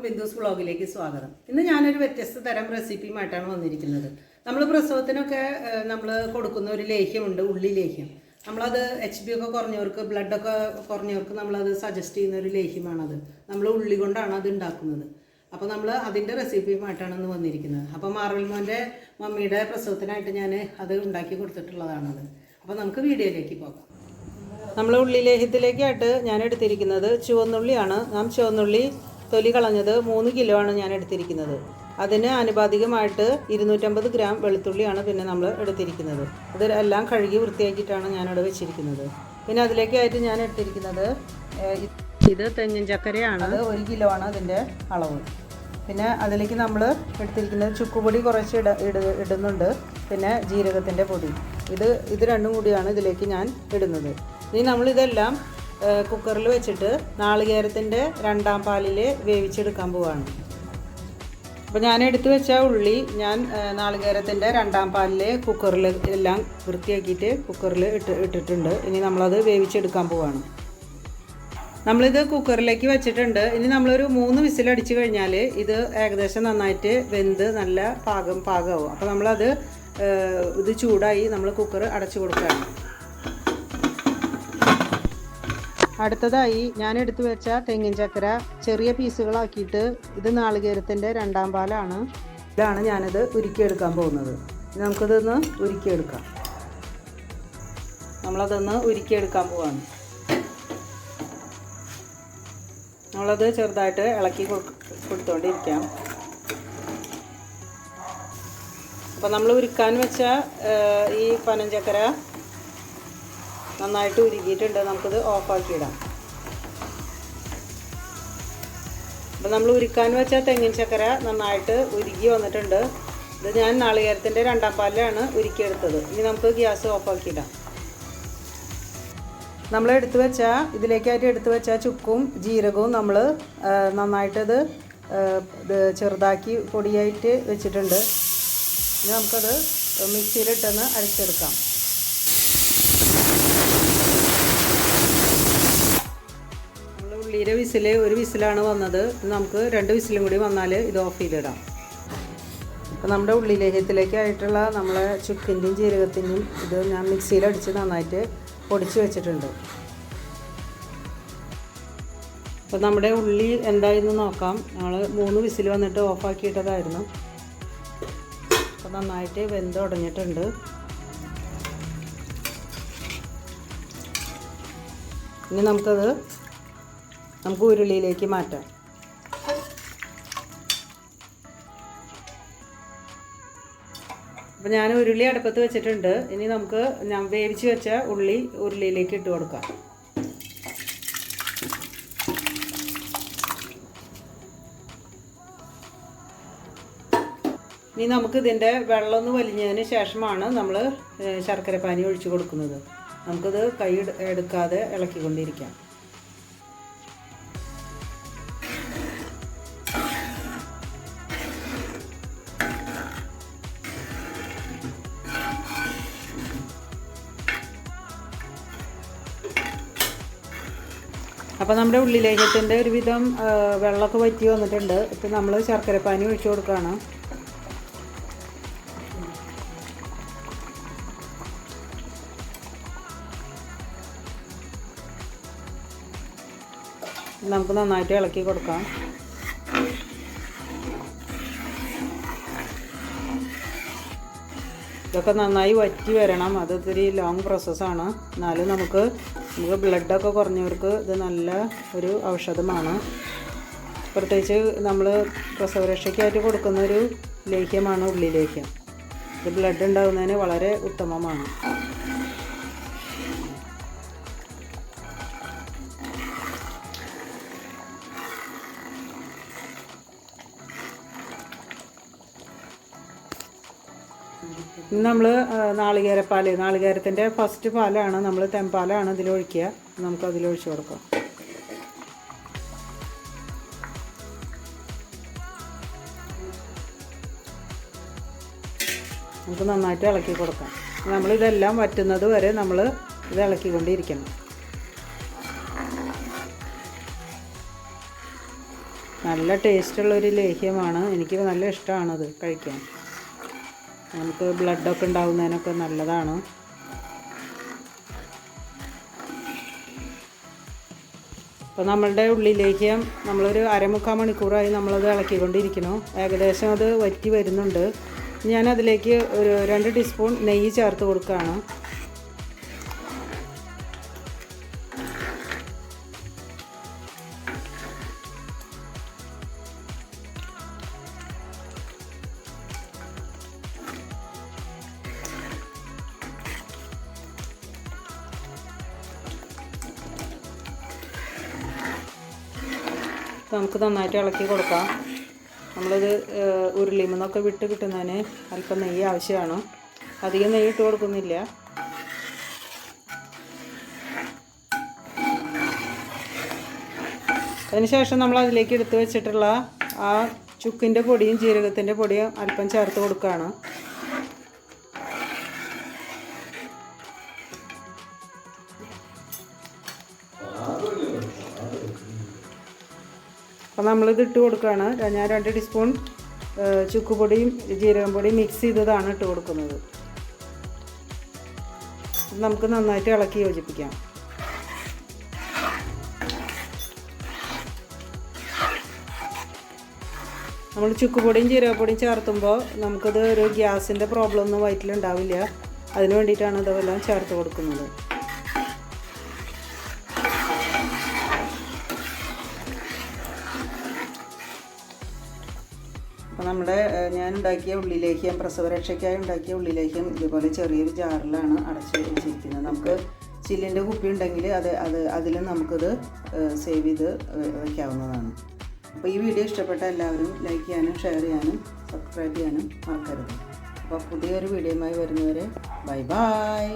ബിന്ദുസ് വ്ളോഗിലേക്ക് സ്വാഗതം. ഇന്ന് ഞാനൊരു വ്യത്യസ്ത തരം റെസിപ്പിയുമായിട്ടാണ് വന്നിരിക്കുന്നത്. നമ്മൾ പ്രസവത്തിനൊക്കെ നമ്മൾ കൊടുക്കുന്ന ഒരു ലേഹ്യമുണ്ട്, ഉള്ളി ലേഹ്യം. നമ്മളത് HB ഒക്കെ കുറഞ്ഞവർക്ക്, ബ്ലഡൊക്കെ കുറഞ്ഞവർക്ക് നമ്മളത് സജസ്റ്റ് ചെയ്യുന്ന ഒരു ലേഹ്യമാണത്. നമ്മൾ ഉള്ളി കൊണ്ടാണ് അത് ഉണ്ടാക്കുന്നത്. അപ്പോൾ നമ്മൾ അതിൻ്റെ റെസിപ്പിയുമായിട്ടാണ് ഇന്ന് വന്നിരിക്കുന്നത്. അപ്പോൾ മാർവൽമോൻ്റെ മമ്മിയുടെ പ്രസവത്തിനായിട്ട് ഞാൻ അത് ഉണ്ടാക്കി കൊടുത്തിട്ടുള്ളതാണത്. അപ്പോൾ നമുക്ക് വീഡിയോയിലേക്ക് പോകാം. നമ്മൾ ഉള്ളി ലേഹ്യത്തിലേക്കായിട്ട് ഞാൻ എടുത്തിരിക്കുന്നത് ചുവന്നുള്ളിയാണ്. നാം ചുവന്നുള്ളി തൊലി കളഞ്ഞത് 3 കിലോ ആണ് ഞാൻ എടുത്തിരിക്കുന്നത്. അതിന് ആനുപാതികമായിട്ട് 250 ഗ്രാം വെളുത്തുള്ളിയാണ് പിന്നെ നമ്മൾ എടുത്തിരിക്കുന്നത്. ഇതെല്ലാം കഴുകി വൃത്തിയാക്കിയിട്ടാണ് ഞാനിവിടെ വെച്ചിരിക്കുന്നത്. പിന്നെ അതിലേക്കായിട്ട് ഞാൻ എടുത്തിരിക്കുന്നത് ഇത് തെങ്ങിൻ ചക്കരയാണ്. അത് 1 കിലോ ആണ് അതിൻ്റെ അളവ്. പിന്നെ അതിലേക്ക് നമ്മൾ എടുത്തിരിക്കുന്നത് ചുക്കുപൊടി കുറച്ച് ഇടുന്നുണ്ട്. പിന്നെ ജീരകത്തിൻ്റെ പൊടി, ഇത് രണ്ടും കൂടിയാണ് ഇതിലേക്ക് ഞാൻ ഇടുന്നത്. ഇനി നമ്മളിതെല്ലാം കുക്കറിൽ വെച്ചിട്ട് നാളികേരത്തിൻ്റെ 2ാം പാലിൽ വേവിച്ചെടുക്കാൻ പോവുകയാണ്. അപ്പോൾ ഞാൻ എടുത്തു വെച്ച ഉള്ളി ഞാൻ നാളികേരത്തിൻ്റെ 2ാം പാലിൽ കുക്കറിൽ എല്ലാം വൃത്തിയാക്കിയിട്ട് കുക്കറിൽ ഇട്ടിട്ടുണ്ട്. ഇനി നമ്മളത് വേവിച്ചെടുക്കാൻ പോവുകയാണ്. നമ്മളിത് കുക്കറിലേക്ക് വെച്ചിട്ടുണ്ട്. ഇനി നമ്മളൊരു 3 വിസിലടിച്ച് കഴിഞ്ഞാൽ ഇത് ഏകദേശം നന്നായിട്ട് വെന്ത് നല്ല പാകമാവും. അപ്പോൾ നമ്മളത് ഇത് ചൂടായി നമ്മൾ കുക്കർ അടച്ചു കൊടുക്കുകയാണ്. അടുത്തതായി ഞാൻ എടുത്തു വെച്ച തെങ്ങിൻ ചക്കര ചെറിയ പീസുകളാക്കിയിട്ട്, ഇത് നാളികേരത്തിൻ്റെ 2ാം പാലാണ്. ഇതാണ് ഞാനിത് ഉരുക്കിയെടുക്കാൻ പോകുന്നത്. നമുക്കിതൊന്ന് ഉരുക്കിയെടുക്കാം. നമ്മളതൊന്ന് ഉരുക്കിയെടുക്കാൻ പോവാണ്. നമ്മളത് ചെറുതായിട്ട് ഇളക്കി കൊടുത്തുകൊണ്ടിരിക്കാം. അപ്പോൾ നമ്മൾ ഉരുക്കാൻ വെച്ച ഈ പനഞ്ചക്കര നന്നായിട്ട് ഉരുക്കിയിട്ടുണ്ട്. നമുക്കിത് ഓഫാക്കിയിടാം. അപ്പോൾ നമ്മൾ ഉരുക്കാൻ വെച്ച തെങ്ങിൻ ചക്കര നന്നായിട്ട് ഉരുക്കി വന്നിട്ടുണ്ട്. ഇത് ഞാൻ നാളികേരത്തിൻ്റെ 2ാം പാലിലാണ് ഉരുക്കിയെടുത്തത്. ഇനി നമുക്ക് ഗ്യാസ് ഓഫാക്കിയിടാം. നമ്മൾ ഇതിലേക്കായിട്ട് എടുത്തു വെച്ച ചുക്കും ജീരകവും നമ്മൾ നന്നായിട്ടത് ചെറുതാക്കി പൊടിയായിട്ട് വെച്ചിട്ടുണ്ട്. ഇനി നമുക്കത് മിക്സിയിലിട്ടൊന്ന് അരച്ചെടുക്കാം. നമ്മൾ ഉള്ളിയുടെ ഒരു വിസിലാണ് വന്നത്. നമുക്ക് 2 വിസിലും കൂടി വന്നാൽ ഇത് ഓഫ് ചെയ്തിടാം. അപ്പോൾ നമ്മുടെ ഉള്ളി ലേഹ്യത്തിലേക്കായിട്ടുള്ള നമ്മളെ ചുക്കിൻ്റെയും ജീരകത്തിൻ്റെയും ഇത് ഞാൻ മിക്സിയിലടിച്ച് നന്നായിട്ട് പൊടിച്ച് വെച്ചിട്ടുണ്ട്. അപ്പോൾ നമ്മുടെ ഉള്ളി എന്തായെന്ന് നോക്കാം. ഞങ്ങൾ 3 വിസിൽ വന്നിട്ട് ഓഫാക്കിയിട്ടതായിരുന്നു. അപ്പോൾ നന്നായിട്ട് വെന്ത് ഉടഞ്ഞിട്ടുണ്ട്. ഇനി നമുക്ക് ഉരുളിയിലേക്ക് മാറ്റാം. അപ്പോൾ ഞാൻ ഉരുളി അടുപ്പത്ത് വെച്ചിട്ടുണ്ട്. ഇനി ഞാൻ വേവിച്ച് വെച്ച ഉരുളിയിലേക്ക് ഇട്ട് കൊടുക്കാം. ഇനി നമുക്ക് ഇതിൻ്റെ വെള്ളം ഒന്ന് വലിഞ്ഞതിന് ശേഷമാണ് നമ്മൾ ശർക്കരപ്പാനി ഒഴിച്ച് കൊടുക്കുന്നത്. നമുക്കിത് കൈ എടുക്കാതെ ഇളക്കിക്കൊണ്ടിരിക്കാം. അപ്പോൾ നമ്മുടെ ഉള്ളി ലേഹ്യത്തിൻ്റെ ഒരുവിധം വെള്ളമൊക്കെ വറ്റി വന്നിട്ടുണ്ട്. ഇപ്പം നമ്മൾ ശർക്കരപ്പാനി ഒഴിച്ചു കൊടുക്കുകയാണ്. നമുക്ക് നന്നായിട്ട് ഇളക്കി കൊടുക്കാം. ഇതൊക്കെ നന്നായി വറ്റി വരണം. അത് ഇത്തിരി ലോങ് പ്രോസസ്സാണ്. എന്നാലും നമുക്ക് ബ്ലഡൊക്കെ കുറഞ്ഞവർക്ക് ഇത് നല്ല ഒരു ഔഷധമാണ്. പ്രത്യേകിച്ച് നമ്മൾ പ്രസവരക്ഷയ്ക്കായിട്ട് കൊടുക്കുന്ന ഒരു ലേഹ്യമാണ് ഉള്ളി ലേഹ്യം. ഇത് ബ്ലഡ് ഉണ്ടാകുന്നതിന് വളരെ ഉത്തമമാണ്. നമ്മൾ നാളികേരത്തിൻ്റെ ഫസ്റ്റ് പാലാണ്, നമ്മൾ തെമ്പാലാണ് ഇതിലൊഴിക്കുക. നമുക്കതിലൊഴിച്ച് കൊടുക്കാം. നമുക്ക് നന്നായിട്ട് ഇളക്കി കൊടുക്കാം. നമ്മളിതെല്ലാം വറ്റുന്നത് വരെ നമ്മൾ ഇത് ഇളക്കിക്കൊണ്ടിരിക്കണം. നല്ല ടേസ്റ്റുള്ളൊരു ലേഹ്യമാണ്. എനിക്ക് നല്ല ഇഷ്ടമാണത് കഴിക്കാൻ. നമുക്ക് ബ്ലഡൊക്കെ ഉണ്ടാകുന്നതിനൊക്കെ നല്ലതാണ്. അപ്പോൾ നമ്മളുടെ ഉള്ളിലേഹ്യം നമ്മളൊരു അരമുക്കാൽ മണിക്കൂറായി നമ്മളത് ഇളക്കിക്കൊണ്ടിരിക്കണം. ഏകദേശം അത് വറ്റി വരുന്നുണ്ട്. ഞാനതിലേക്ക് ഒരു 2 ടീസ്പൂൺ നെയ്യ് ചേർത്ത് കൊടുക്കുകയാണ്. നമുക്ക് നന്നായിട്ട് ഇളക്കി കൊടുക്കാം. നമ്മളിത് ഉരുളിയിൽ നിന്നൊക്കെ വിട്ട് കിട്ടുന്നതിന് അല്പം നെയ്യ് ആവശ്യമാണ്. അധികം നെയ്യ് ഇട്ട് കൊടുക്കുന്നില്ല. അതിനുശേഷം നമ്മൾ അതിലേക്ക് എടുത്ത് വെച്ചിട്ടുള്ള ആ ചുക്കിൻ്റെ പൊടിയും ജീരകത്തിൻ്റെ പൊടിയും അല്പം ചേർത്ത് കൊടുക്കുകയാണ്. അപ്പോൾ നമ്മളിത് ഇട്ട് കൊടുക്കുകയാണ്. ഞാൻ 2 ടീസ്പൂൺ ചുക്ക് പൊടിയും ജീരകം പൊടിയും മിക്സ് ചെയ്തതാണ് ഇട്ട് കൊടുക്കുന്നത്. നമുക്ക് നന്നായിട്ട് ഇളക്കി യോജിപ്പിക്കാം. നമ്മൾ ചുക്കുപൊടിയും ജീരകപ്പൊടിയും ചേർത്തുമ്പോൾ നമുക്കത് ഒരു ഗ്യാസിൻ്റെ പ്രോബ്ലം ഒന്നും വയറ്റിലുണ്ടാവില്ല. അതിന് വേണ്ടിയിട്ടാണ് ഇതെല്ലാം ചേർത്ത് കൊടുക്കുന്നത്. അപ്പോൾ നമ്മുടെ ഞാൻ ഉണ്ടാക്കിയ ഉള്ളിലേഹ്യം, പ്രസവരക്ഷയ്ക്കായി ഉണ്ടാക്കിയ ഉള്ളിലേഹ്യം ഇതുപോലെ ചെറിയൊരു ജാറിലാണ് അടച്ച് വെച്ചിരിക്കുന്നത്. നമുക്ക് ചില്ലിൻ്റെ കുപ്പി ഉണ്ടെങ്കിൽ അതിലും നമുക്കത് സേവ് ചെയ്ത് വയ്ക്കാവുന്നതാണ്. അപ്പോൾ ഈ വീഡിയോ ഇഷ്ടപ്പെട്ട എല്ലാവരും ലൈക്ക് ചെയ്യാനും ഷെയർ ചെയ്യാനും സബ്സ്ക്രൈബ് ചെയ്യാനും മറക്കരുത്. അപ്പോൾ പുതിയൊരു വീഡിയോയുമായി വരുന്നവരെ ബൈ ബൈ.